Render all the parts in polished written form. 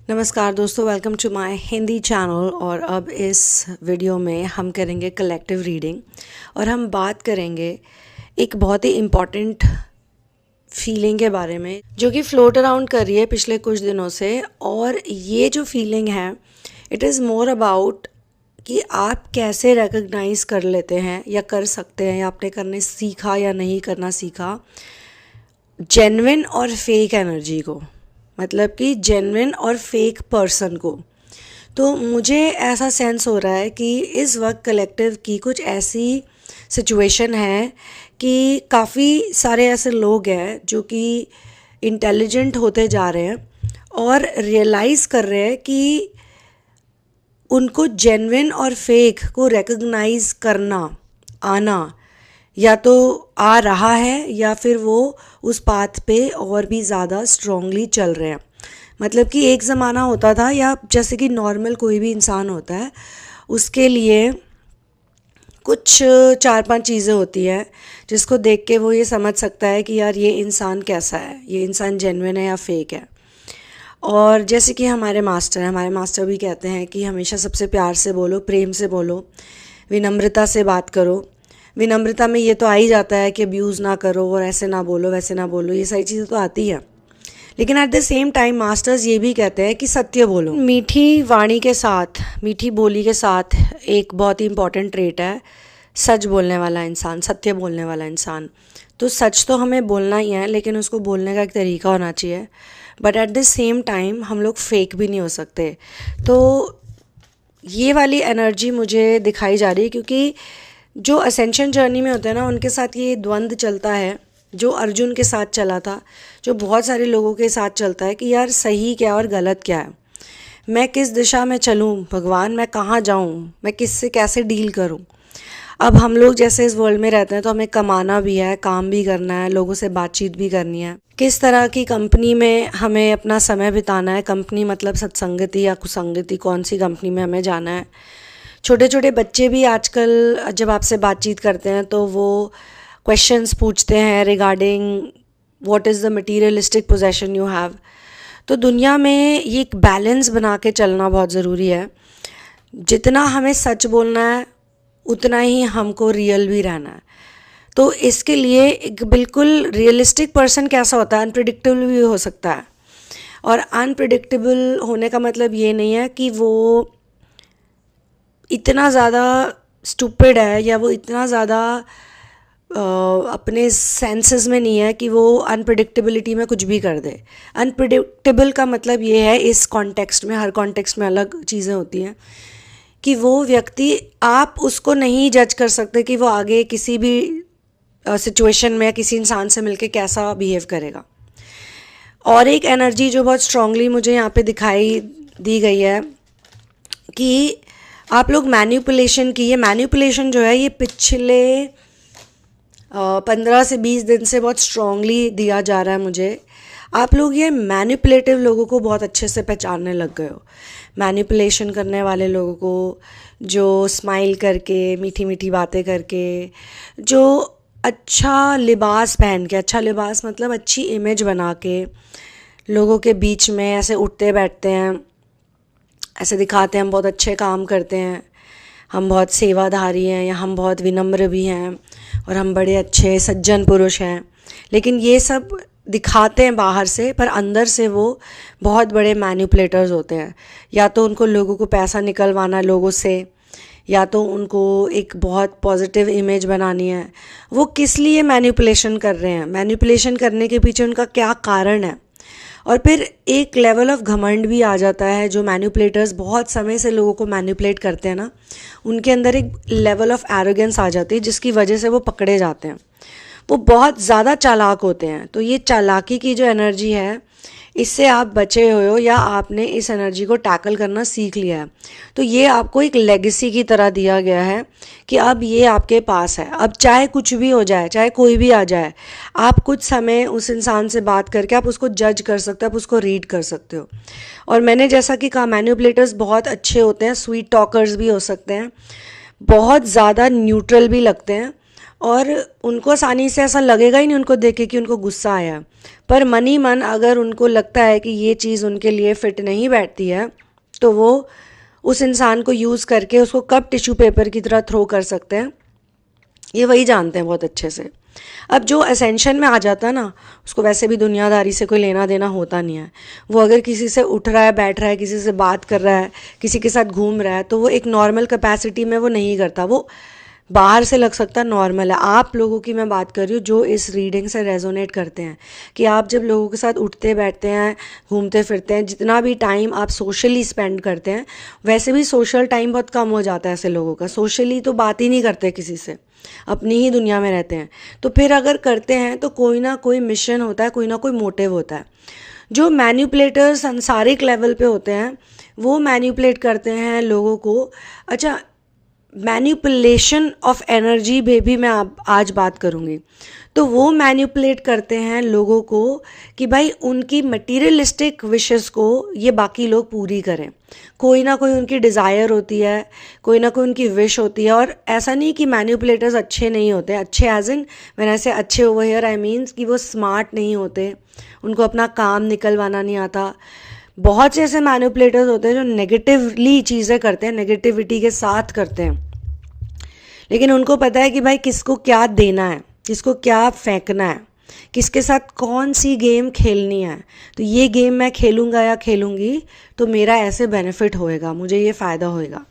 नमस्कार दोस्तों, welcome to my Hindi channel. और अब इस वीडियो में हम करेंगे कलेक्टिव रीडिंग और हम बात करेंगे एक बहुत ही इम्पॉर्टेंट फीलिंग के बारे में जो कि फ्लोट अराउंड कर रही है पिछले कुछ दिनों से। और ये जो फीलिंग है इट इज़ मोर अबाउट कि आप कैसे रिकग्नाइज़ कर लेते हैं या कर सकते हैं या आपने करने सीखा या नहीं करना सीखा जेन्युइन और फेक एनर्जी को, मतलब कि जेन्युइन और फेक पर्सन को। तो मुझे ऐसा सेंस हो रहा है कि इस वक्त कलेक्टिव की कुछ ऐसी सिचुएशन है कि काफ़ी सारे ऐसे लोग हैं जो कि इंटेलिजेंट होते जा रहे हैं और रियलाइज़ कर रहे हैं कि उनको जेन्युइन और फेक को रिकग्नाइज़ करना आना या तो आ रहा है या फिर वो उस पाथ पे और भी ज़्यादा स्ट्रांगली चल रहे हैं। मतलब कि एक ज़माना होता था, या जैसे कि नॉर्मल कोई भी इंसान होता है उसके लिए कुछ 4-5 चीज़ें होती हैं जिसको देख के वो ये समझ सकता है कि यार ये इंसान कैसा है, ये इंसान जेन्युइन है या फेक है। और जैसे कि हमारे मास्टर भी कहते हैं कि हमेशा सबसे प्यार से बोलो, प्रेम से बोलो, विनम्रता से बात करो। विनम्रता में ये तो आ ही जाता है कि अब्यूज़ ना करो और ऐसे ना बोलो वैसे ना बोलो, ये सारी चीज़ें तो आती हैं। लेकिन at the same time masters ये भी कहते हैं कि सत्य बोलो। मीठी वाणी के साथ, मीठी बोली के साथ एक बहुत ही इम्पॉर्टेंट ट्रेट है सच बोलने वाला इंसान, सत्य बोलने वाला इंसान। तो सच तो हमें बोलना ही है, लेकिन उसको बोलने का एक तरीका होना चाहिए। But at the same time हम लोग फेक भी नहीं हो सकते। तो ये वाली एनर्जी मुझे दिखाई जा रही है क्योंकि जो असेंशन जर्नी में होते हैं ना, उनके साथ ये द्वंद्व चलता है जो अर्जुन के साथ चला था, जो बहुत सारे लोगों के साथ चलता है कि यार सही क्या और गलत क्या है, मैं किस दिशा में चलूँ भगवान, मैं कहाँ जाऊँ, मैं किससे कैसे डील करूँ। अब हम लोग जैसे इस वर्ल्ड में रहते हैं तो हमें कमाना भी है, काम भी करना है, लोगों से बातचीत भी करनी है, किस तरह की कंपनी में हमें अपना समय बिताना है। कंपनी मतलब सत्संगति या कुसंगति, कौन सी कंपनी में हमें जाना है। छोटे छोटे बच्चे भी आजकल जब आपसे बातचीत करते हैं तो वो क्वेश्चंस पूछते हैं regarding what is the materialistic possession you have. तो दुनिया में ये एक बैलेंस बना के चलना बहुत ज़रूरी है। जितना हमें सच बोलना है उतना ही हमको रियल भी रहना है। तो इसके लिए एक बिल्कुल रियलिस्टिक पर्सन कैसा होता है, अनप्रिडिक्टेबल भी हो सकता है। और अनप्रिडिक्टेबल होने का मतलब ये नहीं है कि वो इतना ज़्यादा स्टूपिड है या वो इतना ज़्यादा अपने सेंसेस में नहीं है कि वो अनप्रिडिक्टेबिलिटी में कुछ भी कर दे। अनप्रिडिक्टेबल का मतलब ये है इस कॉन्टेक्स्ट में, हर कॉन्टेक्स्ट में अलग चीज़ें होती हैं, कि वो व्यक्ति आप उसको नहीं जज कर सकते कि वो आगे किसी भी सिचुएशन में किसी इंसान से मिलके कैसा बिहेव करेगा। और एक एनर्जी जो बहुत स्ट्रांगली मुझे यहाँ पे दिखाई दी गई है कि आप लोग मैनिपुलेशन की, ये मैनिपुलेशन जो है ये पिछले 15 से 20 दिन से बहुत स्ट्रांगली दिया जा रहा है मुझे। आप लोग ये मैनिपुलेटिव लोगों को बहुत अच्छे से पहचानने लग गए हो। मैनिपुलेशन करने वाले लोगों को, जो स्माइल करके, मीठी मीठी बातें करके, जो अच्छा लिबास पहन के, अच्छा लिबास मतलब अच्छी इमेज बना के लोगों के बीच में ऐसे उठते बैठते हैं, ऐसे दिखाते हैं हम बहुत अच्छे काम करते हैं, हम बहुत सेवाधारी हैं या हम बहुत विनम्र भी हैं और हम बड़े अच्छे सज्जन पुरुष हैं। लेकिन ये सब दिखाते हैं बाहर से, पर अंदर से वो बहुत बड़े मैनिपुलेटर्स होते हैं। या तो उनको लोगों को पैसा निकलवाना लोगों से, या तो उनको एक बहुत पॉजिटिव इमेज बनानी है। वो किस लिए मैनिपुलेशन कर रहे हैं, मैनिपुलेशन करने के पीछे उनका क्या कारण है। और फिर एक लेवल ऑफ घमंड भी आ जाता है। जो मैनिपुलेटर्स बहुत समय से लोगों को मैनिपुलेट करते हैं ना, उनके अंदर एक लेवल ऑफ एरोगेंस आ जाती है जिसकी वजह से वो पकड़े जाते हैं। वो बहुत ज़्यादा चालाक होते हैं। तो ये चालाकी की जो एनर्जी है, इससे आप बचे हुए हो या आपने इस एनर्जी को टैकल करना सीख लिया है। तो ये आपको एक लेगेसी की तरह दिया गया है कि अब ये आपके पास है। अब चाहे कुछ भी हो जाए, चाहे कोई भी आ जाए, आप कुछ समय उस इंसान से बात करके आप उसको जज कर सकते हो, आप उसको रीड कर सकते हो। और मैंने जैसा कि कहा, मैनिपुलेटर्स बहुत अच्छे होते हैं, स्वीट टॉकर्स भी हो सकते हैं, बहुत ज़्यादा न्यूट्रल भी लगते हैं, और उनको आसानी से ऐसा लगेगा ही नहीं उनको देख के कि उनको गुस्सा आया, पर मन ही मन अगर उनको लगता है कि ये चीज़ उनके लिए फ़िट नहीं बैठती है तो वो उस इंसान को यूज़ करके उसको कब टिश्यू पेपर की तरह थ्रो कर सकते हैं, ये वही जानते हैं बहुत अच्छे से। अब जो असेंशन में आ जाता है ना, उसको वैसे भी दुनियादारी से कोई लेना देना होता नहीं है। वो अगर किसी से उठ रहा है, बैठ रहा है, किसी से बात कर रहा है, किसी के साथ घूम रहा है, तो वो एक नॉर्मल कैपेसिटी में वो नहीं करता। वो बाहर से लग सकता नॉर्मल है। आप लोगों की मैं बात कर रही हूँ जो इस रीडिंग से रेजोनेट करते हैं, कि आप जब लोगों के साथ उठते बैठते हैं, घूमते फिरते हैं, जितना भी टाइम आप सोशली स्पेंड करते हैं, वैसे भी सोशल टाइम बहुत कम हो जाता है ऐसे लोगों का। सोशली तो बात ही नहीं करते किसी से, अपनी ही दुनिया में रहते हैं। तो फिर अगर करते हैं तो कोई ना कोई मिशन होता है, कोई ना कोई मोटिव होता है। जो मैन्युपुलेटर सांसारिक लेवल पे होते हैं वो मैन्युपुलेट करते हैं लोगों को। अच्छा, मैन्युपुलेशन ऑफ एनर्जी पे भी मैं आज बात करूँगी। तो वो मैन्युपुलेट करते हैं लोगों को कि भाई उनकी मटीरियलिस्टिक विशेस को ये बाकी लोग पूरी करें। कोई ना कोई उनकी डिज़ायर होती है, कोई ना कोई उनकी विश होती है। और ऐसा नहीं कि मैन्युपुलेटर्स अच्छे नहीं होते, अच्छे एज इन मैंने ऐसे अच्छे ओवर हियर आई मीन्स कि वो स्मार्ट नहीं होते, उनको अपना काम निकलवाना नहीं आता। बहुत से ऐसे मैनिपुलेटर्स होते हैं जो नेगेटिवली चीज़ें करते हैं, नेगेटिविटी के साथ करते हैं, लेकिन उनको पता है कि भाई किसको क्या देना है, किसको क्या फेंकना है, किसके साथ कौन सी गेम खेलनी है। तो ये गेम मैं खेलूँगा या खेलूँगी तो मेरा ऐसे बेनिफिट होएगा, मुझे ये फ़ायदा होएगा।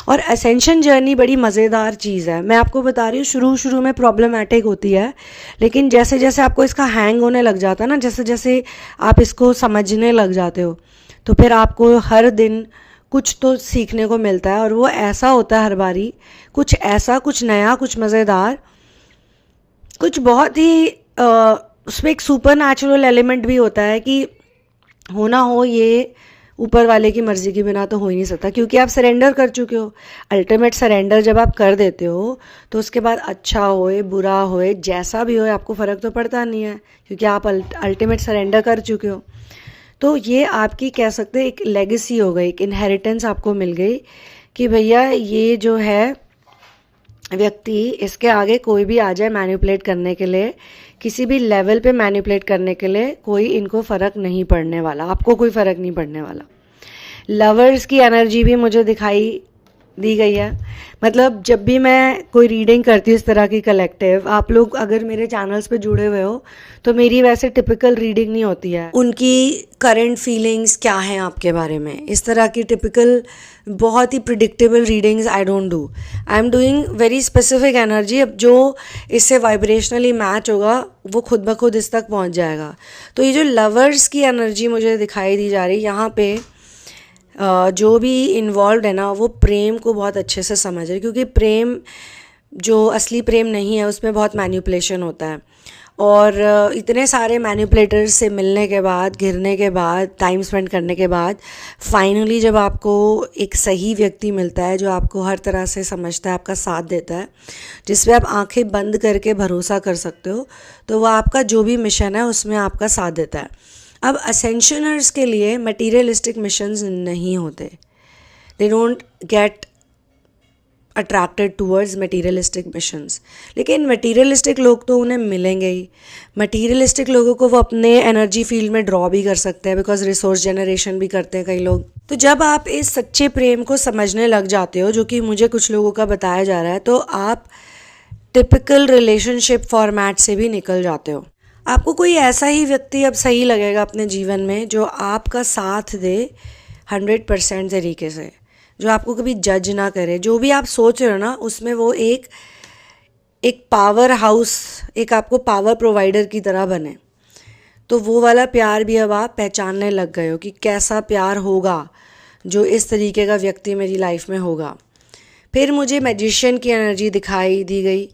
और असेंशन जर्नी बड़ी मज़ेदार चीज़ है। मैं आपको बता रही हूँ शुरू में प्रॉब्लमेटिक होती है, लेकिन जैसे जैसे आपको इसका हैंग होने लग जाता है ना, जैसे जैसे आप इसको समझने लग जाते हो, तो फिर आपको हर दिन कुछ तो सीखने को मिलता है। और वो ऐसा होता है हर बारी कुछ ऐसा, कुछ नया, कुछ मज़ेदार, कुछ बहुत ही उसमें एक सुपर नेचुरल एलिमेंट भी होता है कि हो ना हो ये ऊपर वाले की मर्ज़ी के बिना तो हो ही नहीं सकता, क्योंकि आप सरेंडर कर चुके हो। अल्टीमेट सरेंडर जब आप कर देते हो तो उसके बाद अच्छा होए बुरा होए जैसा भी होए आपको फ़र्क तो पड़ता नहीं है, क्योंकि आप अल्टीमेट सरेंडर कर चुके हो। तो ये आपकी कह सकते हैं एक लेगेसी हो गई, एक इनहेरिटेंस आपको मिल गई कि भैया ये जो है व्यक्ति, इसके आगे कोई भी आ जाए मैनिपुलेट करने के लिए, किसी भी लेवल पे मैनिपुलेट करने के लिए, कोई इनको फ़र्क नहीं पड़ने वाला, आपको कोई फ़र्क नहीं पड़ने वाला। लवर्स की एनर्जी भी मुझे दिखाई दी गई है। मतलब जब भी मैं कोई रीडिंग करती हूँ इस तरह की कलेक्टिव, आप लोग अगर मेरे चैनल्स पे जुड़े हुए हो तो मेरी वैसे टिपिकल रीडिंग नहीं होती है। उनकी करंट फीलिंग्स क्या हैं आपके बारे में, इस तरह की टिपिकल बहुत ही predictable readings I don't do. I am doing very specific energy. अब जो इससे वाइब्रेशनली मैच होगा वो खुद ब खुद इस तक पहुँच जाएगा। तो ये जो लवर्स की एनर्जी मुझे दिखाई दी जा रही, यहाँ पे जो भी इन्वॉल्व है ना वो प्रेम को बहुत अच्छे से समझ रहे, क्योंकि प्रेम जो असली प्रेम नहीं है उसमें बहुत मैनिपुलेशन होता है। और इतने सारे मैनिपुलेटर्स से मिलने के बाद, घिरने के बाद, टाइम स्पेंड करने के बाद फाइनली जब आपको एक सही व्यक्ति मिलता है जो आपको हर तरह से समझता है, आपका साथ देता है, जिस पे आप आंखें बंद करके भरोसा कर सकते हो, तो वह आपका जो भी मिशन है उसमें आपका साथ देता है। अब असेंशनर्स के लिए मटीरियलिस्टिक मिशंस नहीं होते, they don't get attracted towards materialistic missions. लेकिन मटीरियलिस्टिक लोग तो उन्हें मिलेंगे ही। मटीरियलिस्टिक लोगों को वो अपने एनर्जी फील्ड में ड्रॉ भी कर सकते हैं, बिकॉज रिसोर्स जनरेशन भी करते हैं कई लोग। तो जब आप इस सच्चे प्रेम को समझने लग जाते हो, जो कि मुझे कुछ लोगों का बताया जा रहा है, तो आप टिपिकल रिलेशनशिप फॉर्मेट से भी निकल जाते हो। आपको कोई ऐसा ही व्यक्ति अब सही लगेगा अपने जीवन में जो आपका साथ दे 100% तरीके से, जो आपको कभी जज ना करे। जो भी आप सोच रहे हो ना उसमें वो एक पावर हाउस, एक आपको पावर प्रोवाइडर की तरह बने। तो वो वाला प्यार भी अब आप पहचानने लग गए हो कि कैसा प्यार होगा जो इस तरीके का व्यक्ति मेरी लाइफ में होगा। फिर मुझे मैजिशियन की एनर्जी दिखाई दी गई।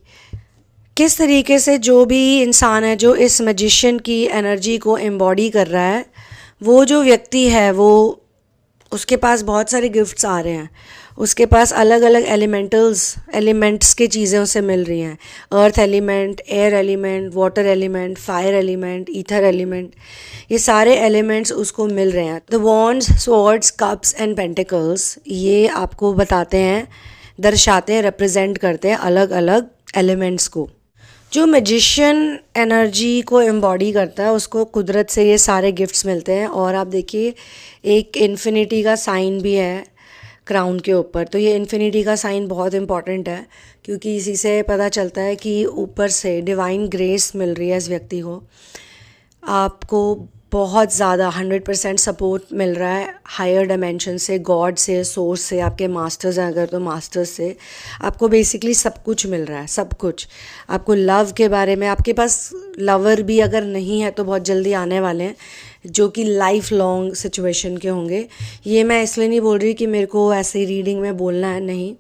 किस तरीके से जो भी इंसान है जो इस मैजिशियन की एनर्जी को एम्बॉडी कर रहा है, वो जो व्यक्ति है वो उसके पास बहुत सारे गिफ्ट्स आ रहे हैं, उसके पास अलग अलग एलिमेंट्स की चीज़ें उसे मिल रही हैं। Earth element, air element, water element, fire element, ether element, ये सारे एलिमेंट्स उसको मिल रहे हैं। The wands, swords, cups and pentacles ये आपको बताते हैं, दर्शाते हैं, रिप्रेजेंट करते हैं अलग अलग एलिमेंट्स को। जो मैजिशियन एनर्जी को एम्बॉडी करता है उसको कुदरत से ये सारे गिफ्ट्स मिलते हैं। और आप देखिए एक इन्फिनिटी का साइन भी है क्राउन के ऊपर, तो ये इन्फिनिटी का साइन बहुत इम्पॉर्टेंट है क्योंकि इसी से पता चलता है कि ऊपर से डिवाइन ग्रेस मिल रही है इस व्यक्ति को। आपको बहुत ज़्यादा 100% सपोर्ट मिल रहा है हायर डायमेंशन से, गॉड से, सोर्स से, आपके मास्टर्स हैं अगर तो मास्टर्स से। आपको बेसिकली सब कुछ मिल रहा है, सब कुछ। आपको लव के बारे में, आपके पास लवर भी अगर नहीं है तो बहुत जल्दी आने वाले हैं जो कि लाइफ लॉन्ग सिचुएशन के होंगे। ये मैं इसलिए नहीं बोल रही कि मेरे को ऐसे रीडिंग में बोलना है, नहीं,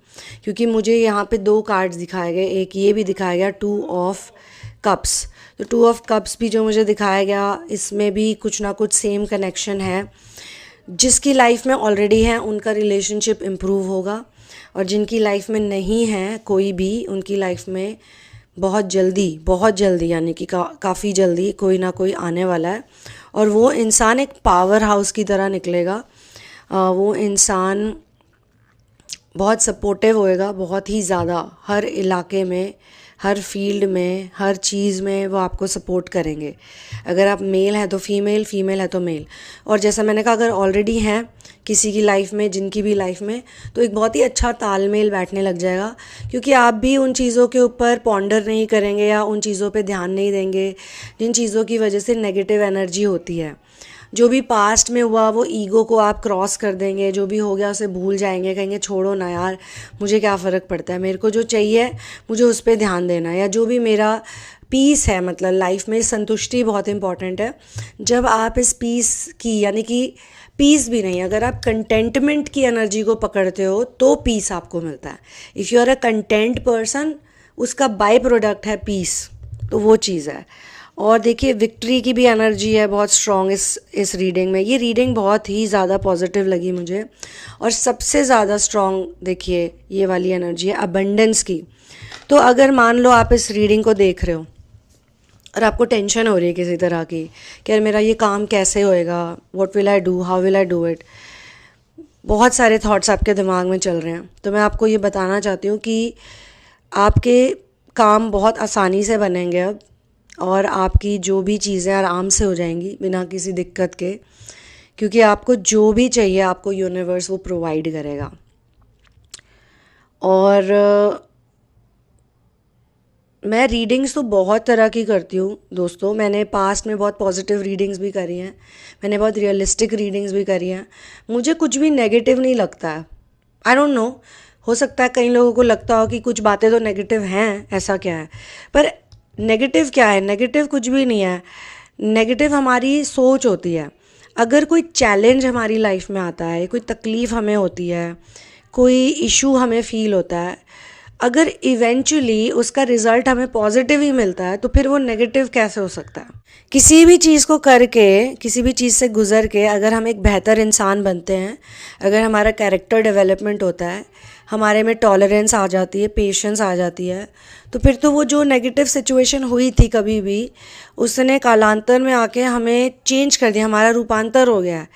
क्योंकि मुझे यहाँ पे 2 कार्ड्स दिखाए गए। एक ये भी दिखाया गया 2 ऑफ कप्स, तो 2 ऑफ कप्स भी जो मुझे दिखाया गया इसमें भी कुछ ना कुछ सेम कनेक्शन है। जिसकी लाइफ में ऑलरेडी है उनका रिलेशनशिप इम्प्रूव होगा, और जिनकी लाइफ में नहीं है कोई भी, उनकी लाइफ में बहुत जल्दी यानी कि काफ़ी जल्दी कोई ना कोई आने वाला है। और वो इंसान एक पावर हाउस की तरह निकलेगा। वो इंसान बहुत सपोर्टिव होएगा, बहुत ही ज़्यादा, हर इलाके में, हर फील्ड में, हर चीज़ में वो आपको सपोर्ट करेंगे। अगर आप मेल हैं तो फीमेल, फीमेल है तो मेल। और जैसा मैंने कहा अगर ऑलरेडी हैं किसी की लाइफ में, जिनकी भी लाइफ में, तो एक बहुत ही अच्छा तालमेल बैठने लग जाएगा क्योंकि आप भी उन चीज़ों के ऊपर पॉन्डर नहीं करेंगे या उन चीज़ों पे ध्यान नहीं देंगे जिन चीज़ों की वजह से नेगेटिव एनर्जी होती है। जो भी पास्ट में हुआ वो ईगो को आप क्रॉस कर देंगे, जो भी हो गया उसे भूल जाएंगे, कहेंगे छोड़ो ना यार, मुझे क्या फ़र्क पड़ता है, मेरे को जो चाहिए मुझे उस पर ध्यान देना है, या जो भी मेरा पीस है, मतलब लाइफ में संतुष्टि बहुत इंपॉर्टेंट है। जब आप इस पीस की, यानी कि पीस भी नहीं, अगर आप कंटेंटमेंट की एनर्जी को पकड़ते हो तो पीस आपको मिलता है। If you are a content person, उसका बाय प्रोडक्ट है पीस, तो वो चीज़ है। और देखिए विक्ट्री की भी एनर्जी है बहुत स्ट्रॉन्ग इस रीडिंग में। ये रीडिंग बहुत ही ज़्यादा पॉजिटिव लगी मुझे। और सबसे ज़्यादा स्ट्रॉन्ग देखिए ये वाली एनर्जी है अबंडेंस की। तो अगर मान लो आप इस रीडिंग को देख रहे हो और आपको टेंशन हो रही है किसी तरह की कि यार मेरा ये काम कैसे होएगा, what will I do, how will I do it, बहुत सारे थॉट्स आपके दिमाग में चल रहे हैं, तो मैं आपको ये बताना चाहती हूँ कि आपके काम बहुत आसानी से बनेंगे अब, और आपकी जो भी चीज़ें आराम से हो जाएंगी बिना किसी दिक्कत के, क्योंकि आपको जो भी चाहिए आपको यूनिवर्स वो प्रोवाइड करेगा। और मैं रीडिंग्स तो बहुत तरह की करती हूँ दोस्तों। मैंने पास्ट में बहुत पॉजिटिव रीडिंग्स भी करी हैं, मैंने बहुत रियलिस्टिक रीडिंग्स भी करी हैं। मुझे कुछ भी नेगेटिव नहीं लगता है। आई डोंट नो, हो सकता है कई लोगों को लगता हो कि कुछ बातें तो नेगेटिव हैं, ऐसा क्या है, पर नेगेटिव क्या है? नेगेटिव कुछ भी नहीं है। नेगेटिव हमारी सोच होती है। अगर कोई चैलेंज हमारी लाइफ में आता है, कोई तकलीफ़ हमें होती है, कोई इशू हमें फ़ील होता है, अगर इवेंचुअली उसका रिज़ल्ट हमें पॉजिटिव ही मिलता है तो फिर वो नेगेटिव कैसे हो सकता है? किसी भी चीज़ को करके, किसी भी चीज़ से गुज़र के अगर हम एक बेहतर इंसान बनते हैं, अगर हमारा कैरेक्टर डेवलपमेंट होता है, हमारे में टॉलरेंस आ जाती है, पेशेंस आ जाती है, तो फिर तो वो जो नेगेटिव सिचुएशन हुई थी कभी भी, उसने कालांतर में आके हमें चेंज कर दिया, हमारा रूपांतर हो गया है।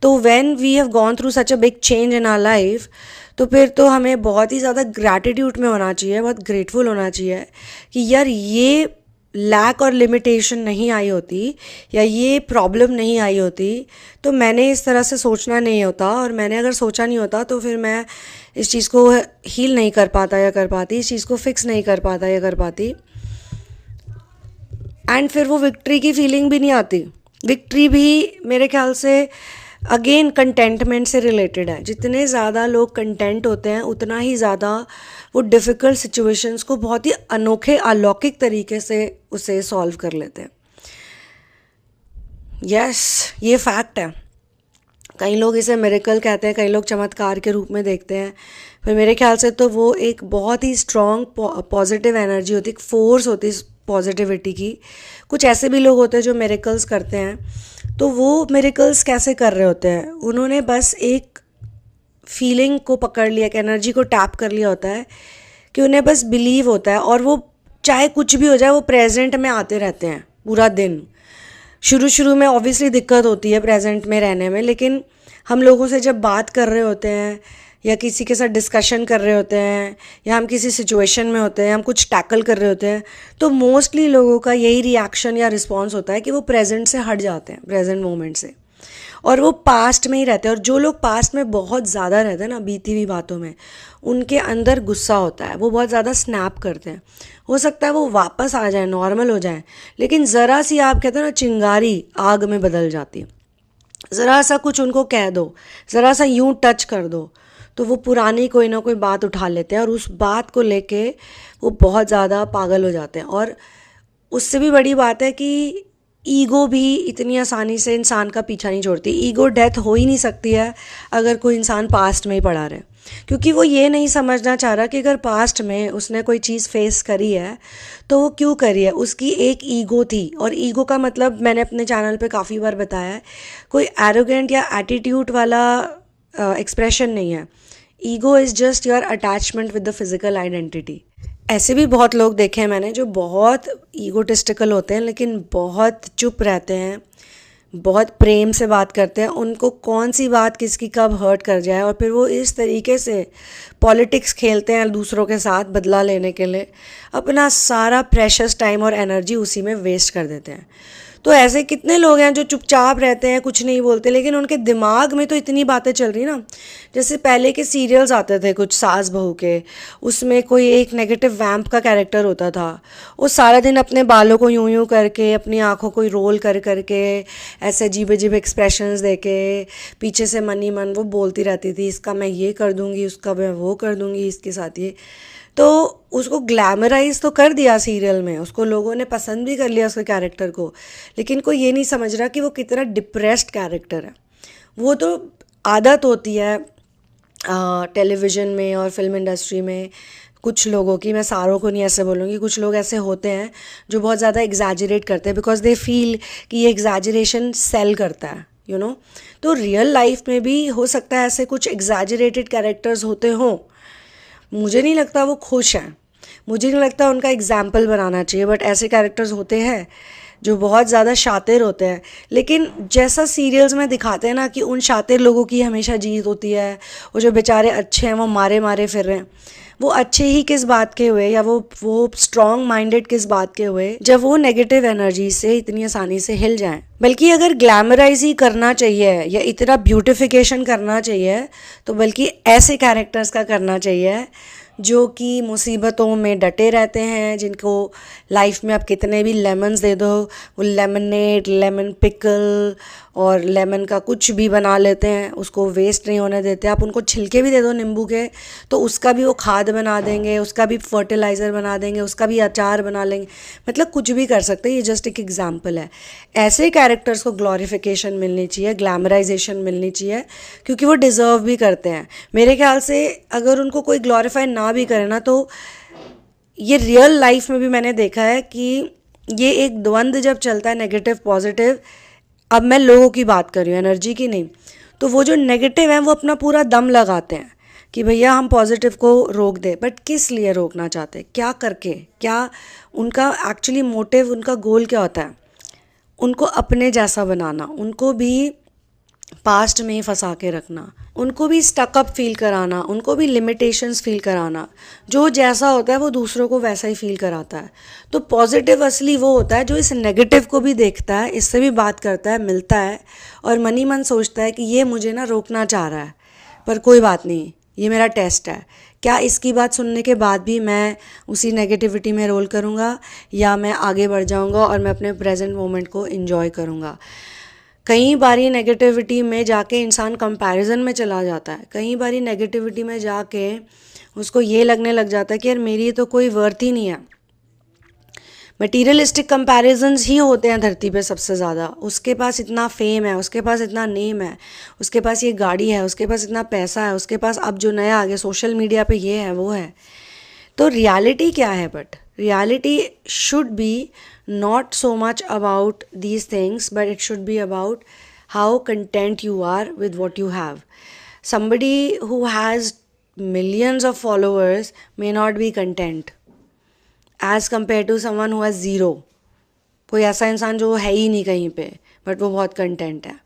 तो when we have gone through such a big change in our life, तो फिर तो हमें बहुत ही ज़्यादा ग्रैटिट्यूड में होना चाहिए, बहुत ग्रेटफुल होना चाहिए कि यार ये लैक और लिमिटेशन नहीं आई होती या ये प्रॉब्लम नहीं आई होती तो मैंने इस तरह से सोचना नहीं होता, और मैंने अगर सोचा नहीं होता तो फिर मैं इस चीज़ को हील नहीं कर पाता या कर पाती, इस चीज़ को फिक्स नहीं कर पाता या कर पाती, एंड फिर वो विक्ट्री की फीलिंग भी नहीं आती। विक्ट्री भी मेरे ख्याल से अगेन कंटेंटमेंट से रिलेटेड है। जितने ज़्यादा लोग कंटेंट होते हैं उतना ही ज़्यादा वो डिफ़िकल्ट सिचुएशंस को बहुत ही अनोखे अलौकिक तरीके से उसे सॉल्व कर लेते हैं। यस, ये फैक्ट है। कई लोग इसे मिरेकल कहते हैं, कई लोग चमत्कार के रूप में देखते हैं, पर मेरे ख्याल से तो वो एक बहुत ही स्ट्रॉन्ग पॉजिटिव एनर्जी होती है, एक फोर्स होती है पॉजिटिविटी की। कुछ ऐसे भी लोग होते हैं जो मिरेकल्स करते हैं, तो वो मिरेकल्स कैसे कर रहे होते हैं? उन्होंने बस एक फीलिंग को पकड़ लिया, एक एनर्जी को टैप कर लिया होता है कि उन्हें बस बिलीव होता है, और वो चाहे कुछ भी हो जाए वो प्रेजेंट में आते रहते हैं पूरा दिन। शुरू में ऑब्वियसली दिक्कत होती है प्रेजेंट में रहने में, लेकिन हम लोगों से जब बात कर रहे होते हैं या किसी के साथ डिस्कशन कर रहे होते हैं, या हम किसी सिचुएशन में होते हैं, हम कुछ टैकल कर रहे होते हैं, तो मोस्टली लोगों का यही रिएक्शन या रिस्पॉन्स होता है कि वो प्रेजेंट से हट जाते हैं, प्रेजेंट मोमेंट से, और वो पास्ट में ही रहते हैं। और जो लोग पास्ट में बहुत ज़्यादा रहते हैं ना, बीती हुई बातों में, उनके अंदर गुस्सा होता है, वो बहुत ज़्यादा स्नैप करते हैं। हो सकता है वो वापस आ जाए, नॉर्मल हो जाए, लेकिन ज़रा सी, आप कहते हैं ना, चिंगारी आग में बदल जाती है। ज़रा सा कुछ उनको कह दो, ज़रा सा यूं टच कर दो, तो वो पुरानी कोई ना कोई बात उठा लेते हैं और उस बात को लेके वो बहुत ज़्यादा पागल हो जाते हैं। और उससे भी बड़ी बात है कि ईगो भी इतनी आसानी से इंसान का पीछा नहीं छोड़ती। ईगो डेथ हो ही नहीं सकती है अगर कोई इंसान पास्ट में ही पड़ा रहे, क्योंकि वो ये नहीं समझना चाह रहा कि अगर पास्ट में उसने कोई चीज़ फेस करी है तो वो क्यों करी है। उसकी एक ईगो थी, और ईगो का मतलब मैंने अपने चैनल पे काफ़ी बार बताया है, कोई एरोगेंट या एटीट्यूड वाला एक्सप्रेशन नहीं है। Ego is just your attachment with the physical identity. ऐसे भी बहुत लोग देखे हैं मैंने जो बहुत ईगोटिस्टिकल होते हैं, लेकिन बहुत चुप रहते हैं, बहुत प्रेम से बात करते हैं। उनको कौन सी बात किसकी कब हर्ट कर जाए, और फिर वो इस तरीके से पॉलिटिक्स खेलते हैं दूसरों के साथ बदला लेने के लिए, अपना सारा प्रेशियस टाइम और एनर्जी उसी में वेस्ट कर देते हैं। तो ऐसे कितने लोग हैं जो चुपचाप रहते हैं, कुछ नहीं बोलते, लेकिन उनके दिमाग में तो इतनी बातें चल रही ना। जैसे पहले के सीरियल्स आते थे कुछ सास बहू के, उसमें कोई एक नेगेटिव वैम्प का कैरेक्टर होता था। वो सारा दिन अपने बालों को यूं यूं करके, अपनी आँखों को रोल कर करके, ऐसे अजीब अजीब एक्सप्रेशंस दे के, पीछे से मन ही मन वो बोलती रहती थी, इसका मैं ये कर दूँगी, उसका मैं वो कर दूँगी, इसके साथ ये। तो उसको ग्लैमराइज तो कर दिया सीरियल में, उसको लोगों ने पसंद भी कर लिया उसके कैरेक्टर को, लेकिन कोई ये नहीं समझ रहा कि वो कितना डिप्रेस्ड कैरेक्टर है। वो तो आदत होती है टेलीविज़न में और फिल्म इंडस्ट्री में कुछ लोगों की, मैं सारों को नहीं ऐसे बोलूँगी, कुछ लोग ऐसे होते हैं जो बहुत ज़्यादा एग्जैजरेट करते हैं, बिकॉज दे फील कि ये एग्जैजरेशन सेल करता है, यू नो। तो रियल लाइफ में भी हो सकता है ऐसे कुछ एग्जैजरेटेड कैरेक्टर्स होते हों। मुझे नहीं लगता वो खुश हैं, मुझे नहीं लगता उनका एग्जाम्पल बनाना चाहिए, बट ऐसे कैरेक्टर्स होते हैं जो बहुत ज़्यादा शातिर होते हैं। लेकिन जैसा सीरियल्स में दिखाते हैं ना कि उन शातिर लोगों की हमेशा जीत होती है, वो जो बेचारे अच्छे हैं वो मारे मारे फिर रहे हैं। वो अच्छे ही किस बात के हुए, या वो स्ट्रॉन्ग माइंडेड किस बात के हुए जब वो नेगेटिव एनर्जी से इतनी आसानी से हिल जाएं। बल्कि अगर ग्लैमराइज ही करना चाहिए या इतना ब्यूटिफिकेशन करना चाहिए, तो बल्कि ऐसे कैरेक्टर्स का करना चाहिए जो कि मुसीबतों में डटे रहते हैं, जिनको लाइफ में आप कितने भी लेमन्स दे दो, वो लेमनेड, लेमन पिकल और लेमन का कुछ भी बना लेते हैं, उसको वेस्ट नहीं होने देते। आप उनको छिलके भी दे दो नींबू के, तो उसका भी वो खाद बना देंगे, उसका भी फर्टिलाइज़र बना देंगे, उसका भी अचार बना लेंगे, मतलब कुछ भी कर सकते हैं। ये जस्ट एक एग्जाम्पल है। ऐसे कैरेक्टर्स को ग्लोरिफिकेशन मिलनी चाहिए, ग्लैमराइजेशन मिलनी चाहिए, क्योंकि वो डिज़र्व भी करते हैं। मेरे ख्याल से अगर उनको कोई ग्लोरीफाई ना भी करे ना, तो ये रियल लाइफ में भी मैंने देखा है कि ये एक द्वंद्व जब चलता है, नेगेटिव पॉजिटिव, अब मैं लोगों की बात कर रही हूँ, एनर्जी की नहीं, तो वो जो नेगेटिव हैं वो अपना पूरा दम लगाते हैं कि भैया हम पॉजिटिव को रोक दें। बट किस लिए रोकना चाहते हैं, क्या करके, क्या उनका एक्चुअली मोटिव, उनका गोल क्या होता है? उनको अपने जैसा बनाना, उनको भी पास्ट में ही फंसा के रखना, उनको भी स्टकअप फील कराना, उनको भी लिमिटेशंस फील कराना। जो जैसा होता है वो दूसरों को वैसा ही फील कराता है। तो पॉजिटिव असली वो होता है जो इस नेगेटिव को भी देखता है, इससे भी बात करता है, मिलता है, और मन ही मन सोचता है कि ये मुझे ना रोकना चाह रहा है, पर कोई बात नहीं, ये मेरा टेस्ट है। क्या इसकी बात सुनने के बाद भी मैं उसी नेगेटिविटी में रोल करूँगा, या मैं आगे बढ़ जाऊँगा और मैं अपने प्रेजेंट मोमेंट को एंजॉय करूँगा? कई बारी नेगेटिविटी में जाके इंसान कंपैरिजन में चला जाता है। कई बारी नेगेटिविटी में जाके उसको ये लगने लग जाता है कि यार मेरी तो कोई वर्थ ही नहीं है। मटीरियलिस्टिक कंपैरिजन्स ही होते हैं धरती पे सबसे ज़्यादा। उसके पास इतना फेम है, उसके पास इतना नेम है, उसके पास ये गाड़ी है, उसके पास इतना पैसा है, उसके पास अब जो नया आ गया सोशल मीडिया पे ये है वो है। तो रियलिटी क्या है? But reality should be not so much about these things, but it should be about how content you are with what you have. Somebody who has millions of followers may not be content as compared to someone who has zero. कोई ऐसा इंसान जो है ही नहीं कहीं पे, but वो बहुत कंटेंट है।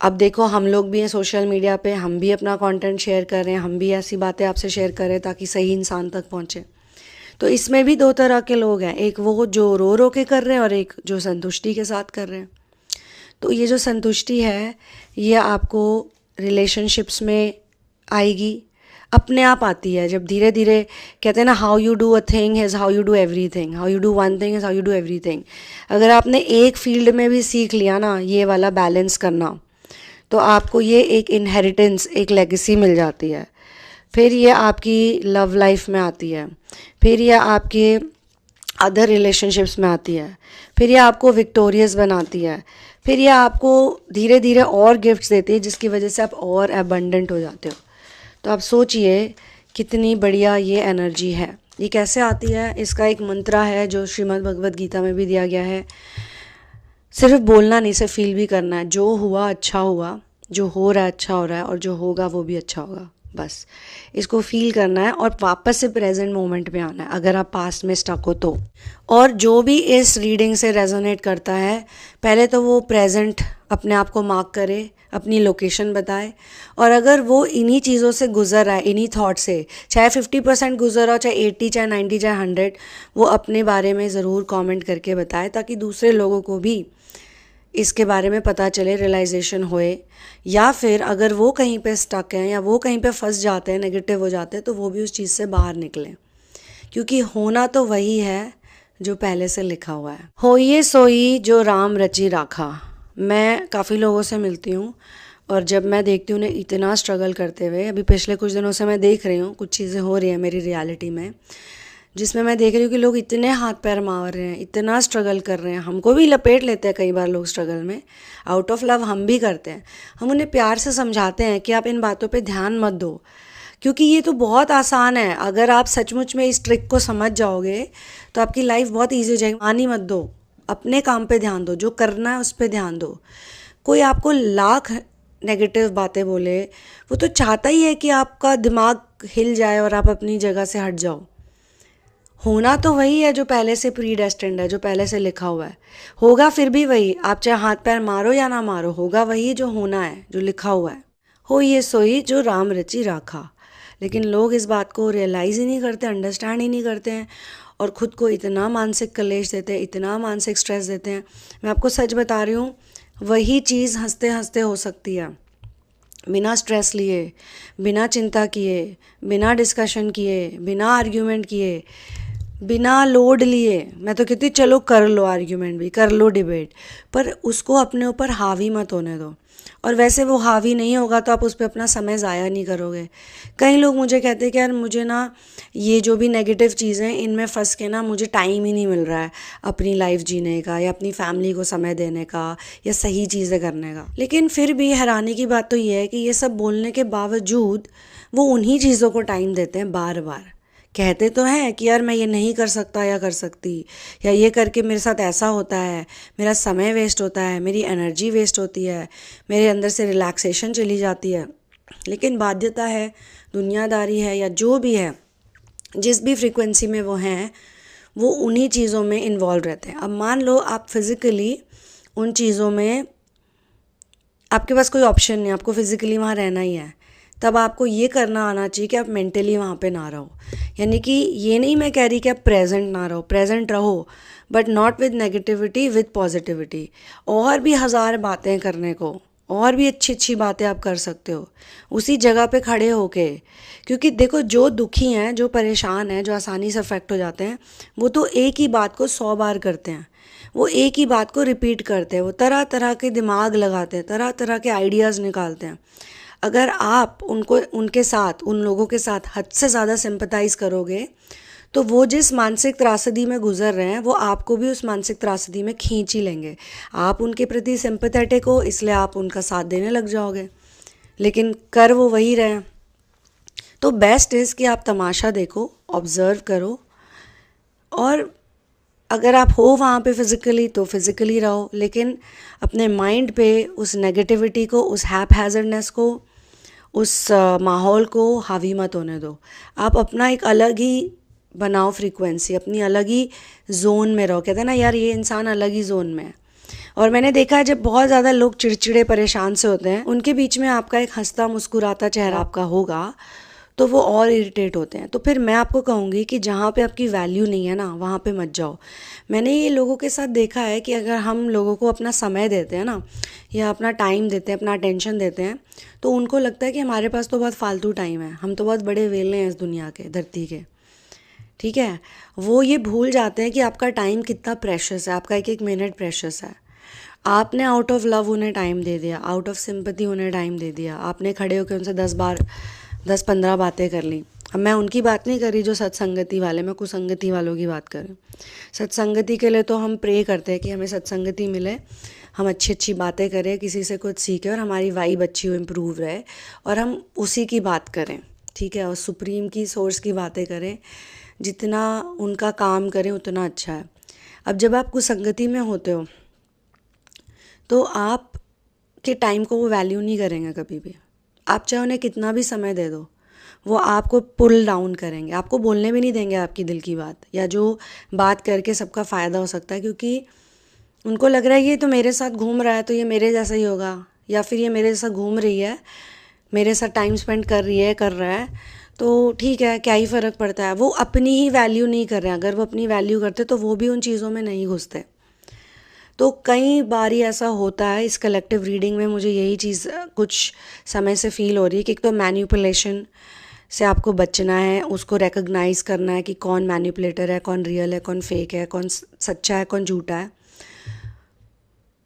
अब देखो हम लोग भी हैं सोशल मीडिया पे, हम भी अपना कंटेंट शेयर कर रहे हैं, हम भी ऐसी बातें आपसे शेयर कर रहे हैं ताकि सही इंसान तक पहुँचे। तो इसमें भी दो तरह के लोग हैं, एक वो जो रो रो के कर रहे हैं और एक जो संतुष्टि के साथ कर रहे हैं। तो ये जो संतुष्टि है ये आपको रिलेशनशिप्स में आएगी, अपने आप आती है जब धीरे धीरे, कहते हैं ना how you do a thing is how you do everything, how you do one thing is how you do everything. अगर आपने एक फील्ड में भी सीख लिया ना ये वाला बैलेंस करना, तो आपको ये एक इनहेरिटेंस, एक लेगेसी मिल जाती है। फिर ये आपकी लव लाइफ में आती है, फिर ये आपके अदर रिलेशनशिप्स में आती है, फिर ये आपको विक्टोरियस बनाती है, फिर ये आपको धीरे धीरे और गिफ्ट्स देती है जिसकी वजह से आप और एबंडेंट हो जाते हो। तो आप सोचिए कितनी बढ़िया ये एनर्जी है। ये कैसे आती है, इसका एक मंत्र है जो श्रीमद् भगवद गीता में भी दिया गया है। सिर्फ बोलना नहीं, सिर्फ फील भी करना है। जो हुआ अच्छा हुआ, जो हो रहा है अच्छा हो रहा है, और जो होगा वो भी अच्छा होगा। बस इसको फील करना है और वापस से प्रेजेंट मोमेंट में आना है अगर आप पास्ट में स्टक हो तो। और जो भी इस रीडिंग से रेजोनेट करता है, पहले तो वो प्रेजेंट अपने आप को मार्क करे, अपनी लोकेशन बताए, और अगर वो इन्हीं चीज़ों से गुजर रहा है, इन्हीं थॉट से, चाहे 50% गुजर रहा हो, चाहे 80, चाहे 90, चाहे 100, वो अपने बारे में ज़रूर कमेंट करके बताए ताकि दूसरे लोगों को भी इसके बारे में पता चले, रियलाइजेशन होए। या फिर अगर वो कहीं पे स्टक हैं या वो कहीं पे फंस जाते हैं, नेगेटिव हो जाते हैं, तो वो भी उस चीज़ से बाहर निकलें, क्योंकि होना तो वही है जो पहले से लिखा हुआ है। होइए सोई जो राम रची राखा। मैं काफ़ी लोगों से मिलती हूँ और जब मैं देखती हूँ उन्हें इतना स्ट्रगल करते हुए, अभी पिछले कुछ दिनों से मैं देख रही हूँ कुछ चीज़ें हो रही हैं मेरी रियलिटी में, जिसमें मैं देख रही हूँ कि लोग इतने हाथ पैर मार रहे हैं, इतना स्ट्रगल कर रहे हैं। हमको भी लपेट लेते हैं कई बार लोग स्ट्रगल में, आउट ऑफ लव हम भी करते हैं। हम उन्हें प्यार से समझाते हैं कि आप इन बातों पे ध्यान मत दो, क्योंकि ये तो बहुत आसान है। अगर आप सचमुच में इस ट्रिक को समझ जाओगे तो आपकी लाइफ बहुत ईजी हो जाएगी। मान ही मत दो, अपने काम पे ध्यान दो, जो करना है उस पर ध्यान दो। कोई आपको लाख नेगेटिव बातें बोले, वो तो चाहता ही है कि आपका दिमाग हिल जाए और आप अपनी जगह से हट जाओ। होना तो वही है जो पहले से प्री डेस्टिन्ड है, जो पहले से लिखा हुआ है। होगा फिर भी वही, आप चाहे हाथ पैर मारो या ना मारो, होगा वही जो होना है, जो लिखा हुआ है। हो ये सोई जो राम रची राखा। लेकिन लोग इस बात को रियलाइज़ ही नहीं करते, अंडरस्टैंड ही नहीं करते हैं, और ख़ुद को इतना मानसिक कलेश देते हैं, इतना मानसिक स्ट्रेस देते हैं। मैं आपको सच बता रही हूँ, वही चीज़ हंसते हंसते हो सकती है, बिना स्ट्रेस लिए, बिना चिंता किए, बिना डिस्कशन किए, बिना आर्ग्यूमेंट किए, बिना लोड लिए। मैं तो कहती हूँ चलो कर लो आर्ग्यूमेंट भी, कर लो डिबेट, पर उसको अपने ऊपर हावी मत होने दो। और वैसे वो हावी नहीं होगा तो आप उस पर अपना समय ज़ाया नहीं करोगे। कई लोग मुझे कहते हैं कि यार मुझे ना ये जो भी नेगेटिव चीज़ें हैं इनमें फंस के ना मुझे टाइम ही नहीं मिल रहा है अपनी लाइफ जीने का, या अपनी फैमिली को समय देने का, या सही चीज़ें करने का। लेकिन फिर भी हैरानी की बात तो ये है कि ये सब बोलने के बावजूद वो उन्हीं चीज़ों को टाइम देते हैं बार बार। कहते तो हैं कि यार मैं ये नहीं कर सकता या कर सकती, या ये करके मेरे साथ ऐसा होता है, मेरा समय वेस्ट होता है, मेरी एनर्जी वेस्ट होती है, मेरे अंदर से रिलैक्सेशन चली जाती है। लेकिन बाध्यता है, दुनियादारी है, या जो भी है, जिस भी फ्रीक्वेंसी में वो हैं, वो उन्हीं चीज़ों में इन्वॉल्व रहते हैं। अब मान लो आप फिज़िकली उन चीज़ों में, आपके पास कोई ऑप्शन नहीं, आपको फिज़िकली वहाँ रहना ही है, तब आपको ये करना आना चाहिए कि आप मेंटली वहाँ पे ना रहो। यानी कि ये नहीं मैं कह रही कि आप प्रेजेंट ना रहो, प्रेजेंट रहो, but not with negativity, with positivity. और भी हज़ार बातें करने को, और भी अच्छी अच्छी बातें आप कर सकते हो उसी जगह पे खड़े होके। क्योंकि देखो जो दुखी हैं, जो परेशान हैं, जो आसानी से अफेक्ट हो जाते हैं, वो तो एक ही बात को 100 बार करते हैं, वो एक ही बात को रिपीट करते हैं, वो तरह तरह के दिमाग लगाते हैं, तरह तरह के आइडियाज़ निकालते हैं। अगर आप उनके साथ, उन लोगों के साथ हद से ज़्यादा सिंपथाइज़ करोगे, तो वो जिस मानसिक त्रासदी में गुजर रहे हैं वो आपको भी उस मानसिक त्रासदी में खींच ही लेंगे। आप उनके प्रति सिंपैथेटिक हो, इसलिए आप उनका साथ देने लग जाओगे, लेकिन कर वो वही रहे हैं। तो बेस्ट इज़ कि आप तमाशा देखो, ऑब्ज़र्व करो, और अगर आप हो वहाँ पे फिज़िकली तो फिज़िकली रहो, लेकिन अपने माइंड पे उस नेगेटिविटी को, उस हैप-हैज़र्डनेस को, उस माहौल को हावी मत होने दो। आप अपना एक अलग ही बनाओ फ्रीक्वेंसी, अपनी अलग ही जोन में रहो। कहते हैं ना यार ये इंसान अलग ही जोन में है, और मैंने देखा है जब बहुत ज़्यादा लोग चिड़चिड़े परेशान से होते हैं, उनके बीच में आपका एक हंसता मुस्कुराता चेहरा आपका होगा तो वो और इरिटेट होते हैं। तो फिर मैं आपको कहूँगी कि जहाँ पे आपकी वैल्यू नहीं है ना, वहाँ पे मत जाओ। मैंने ये लोगों के साथ देखा है कि अगर हम लोगों को अपना समय देते हैं ना, या अपना टाइम देते हैं, अपना अटेंशन देते हैं, तो उनको लगता है कि हमारे पास तो बहुत फालतू टाइम है, हम तो बहुत बड़े वेले हैं इस दुनिया के, धरती के। ठीक है, वो ये भूल जाते हैं कि आपका टाइम कितना प्रेशियस है, आपका एक एक मिनट प्रेशियस है। आपने आउट ऑफ लव उन्हें टाइम दे दिया, आउट ऑफ सिंपैथी उन्हें टाइम दे दिया, आपने खड़े होकर उनसे 10-15 बातें कर ली। अब मैं उनकी बात नहीं कर रही जो सत्संगति वाले, मैं कुसंगति वालों की बात कर रही हूँ। सत्संगति के लिए तो हम प्रे करते हैं कि हमें सत्संगति मिले, हम अच्छी अच्छी बातें करें, किसी से कुछ सीखें और हमारी वाइब अच्छी हो, इम्प्रूव रहे, और हम उसी की बात करें। ठीक है, और सुप्रीम की सोर्स की बातें करें, जितना उनका काम करें उतना अच्छा है। अब जब आप कुसंगति में होते हो तो आप के टाइम को वो वैल्यू नहीं करेंगे कभी भी। आप चाहे उन्हें कितना भी समय दे दो, वो आपको पुल डाउन करेंगे, आपको बोलने भी नहीं देंगे आपकी दिल की बात, या जो बात करके सबका फ़ायदा हो सकता है, क्योंकि उनको लग रहा है ये तो मेरे साथ घूम रहा है तो ये मेरे जैसा ही होगा, या फिर ये मेरे साथ घूम रही है, मेरे साथ टाइम स्पेंड कर रही है, कर रहा है, तो ठीक है, क्या ही फ़र्क पड़ता है। वो अपनी ही वैल्यू नहीं कर रहे हैं। अगर वो अपनी वैल्यू करते तो वो भी उन चीज़ों में नहीं घुसते। तो कई बारी ऐसा होता है इस कलेक्टिव रीडिंग में, मुझे यही चीज़ कुछ समय से फील हो रही है कि एक तो मैनिपुलेशन से आपको बचना है, उसको रिकग्नाइज़ करना है कि कौन मैनिपुलेटर है, कौन रियल है, कौन फेक है, कौन सच्चा है, कौन झूठा है।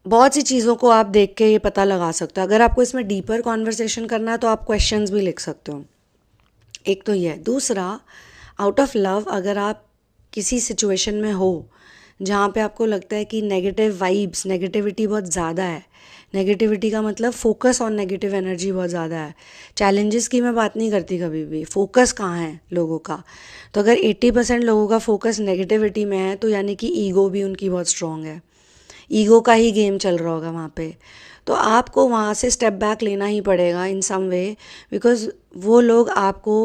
बहुत सी चीज़ों को आप देख के ये पता लगा सकते हो। अगर आपको इसमें डीपर कॉन्वर्सेशन करना है तो आप क्वेश्चंस भी लिख सकते हो। एक तो ये है। दूसरा, आउट ऑफ लव अगर आप किसी सिचुएशन में हो जहाँ पे आपको लगता है कि नेगेटिव वाइब्स, नेगेटिविटी बहुत ज़्यादा है, नेगेटिविटी का मतलब फोकस ऑन नेगेटिव एनर्जी बहुत ज़्यादा है। चैलेंजेस की मैं बात नहीं करती कभी भी, फोकस कहाँ है लोगों का। तो अगर 80% लोगों का फोकस नेगेटिविटी में है तो यानी कि ईगो भी उनकी बहुत स्ट्रॉन्ग है, ईगो का ही गेम चल रहा होगा वहाँ पे। तो आपको वहाँ से स्टेप बैक लेना ही पड़ेगा इन सम वे, बिकॉज़ वो लोग आपको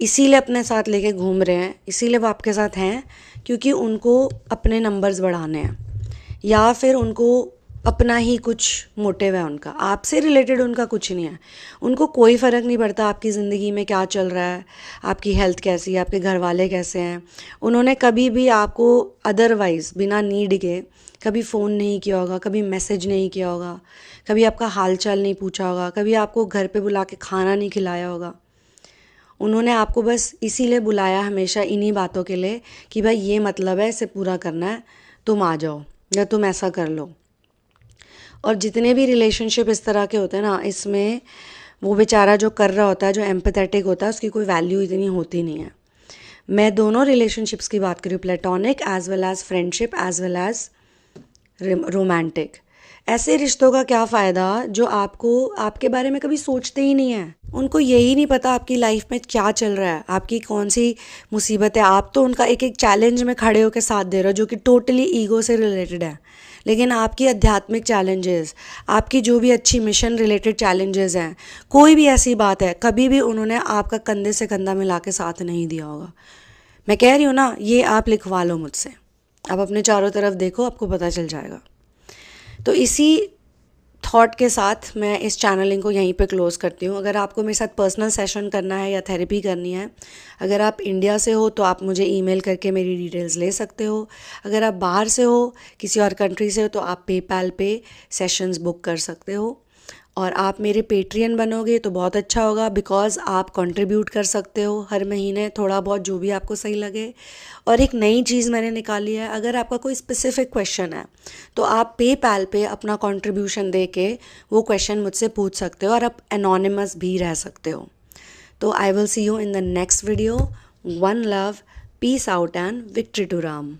इसीलिए अपने साथ लेके घूम रहे हैं, इसीलिए वो आपके साथ हैं क्योंकि उनको अपने नंबर्स बढ़ाने हैं, या फिर उनको अपना ही कुछ मोटिव है उनका, आपसे रिलेटेड उनका कुछ नहीं है। उनको कोई फ़र्क नहीं पड़ता आपकी ज़िंदगी में क्या चल रहा है, आपकी हेल्थ कैसी है, आपके घर वाले कैसे हैं। उन्होंने कभी भी आपको अदरवाइज़ बिना नीड के कभी फ़ोन नहीं किया होगा, कभी मैसेज नहीं किया होगा, कभी आपका हाल चाल नहीं पूछा होगा, कभी आपको घर पे बुला के खाना नहीं खिलाया होगा। उन्होंने आपको बस इसीलिए बुलाया हमेशा इन्हीं बातों के लिए कि भाई ये मतलब है, इसे पूरा करना है, तुम आ जाओ या तुम ऐसा कर लो। और जितने भी रिलेशनशिप इस तरह के होते हैं ना, इसमें वो बेचारा जो कर रहा होता है, जो एम्पैथेटिक होता है, उसकी कोई वैल्यू इतनी होती नहीं है। मैं दोनों रिलेशनशिप्स की बात करूँ, platonic as well as friendship as well as romantic. ऐसे रिश्तों का क्या फ़ायदा जो आपको आपके बारे में कभी सोचते ही नहीं है। उनको यही नहीं पता आपकी लाइफ में क्या चल रहा है, आपकी कौन सी मुसीबत है। आप तो उनका एक एक चैलेंज में खड़े होकर साथ दे रहे हो जो कि टोटली ईगो से रिलेटेड है। लेकिन आपकी आध्यात्मिक चैलेंजेस, आपकी जो भी अच्छी मिशन रिलेटेड चैलेंजेस हैं, कोई भी ऐसी बात है, कभी भी उन्होंने आपका कंधे से कंधा मिला के साथ नहीं दिया होगा। मैं कह रही हूँ ना, ये आप लिखवा लो मुझसे। आप अपने चारों तरफ देखो, आपको पता चल जाएगा। तो इसी थॉट के साथ मैं इस चैनलिंग को यहीं पे क्लोज़ करती हूँ। अगर आपको मेरे साथ पर्सनल सेशन करना है या थेरेपी करनी है, अगर आप इंडिया से हो तो आप मुझे ईमेल करके मेरी डिटेल्स ले सकते हो। अगर आप बाहर से हो, किसी और कंट्री से हो, तो आप पेपैल पे सेशंस बुक कर सकते हो। और आप मेरे पेट्रियन बनोगे तो बहुत अच्छा होगा, बिकॉज़ आप कंट्रीब्यूट कर सकते हो हर महीने थोड़ा बहुत, जो भी आपको सही लगे। और एक नई चीज़ मैंने निकाली है, अगर आपका कोई स्पेसिफिक क्वेश्चन है तो आप पेपैल पे अपना कंट्रीब्यूशन दे के वो क्वेश्चन मुझसे पूछ सकते हो, और आप एनोनिमस भी रह सकते हो। तो I will see you in the next video. One love, peace out and victory to Ram.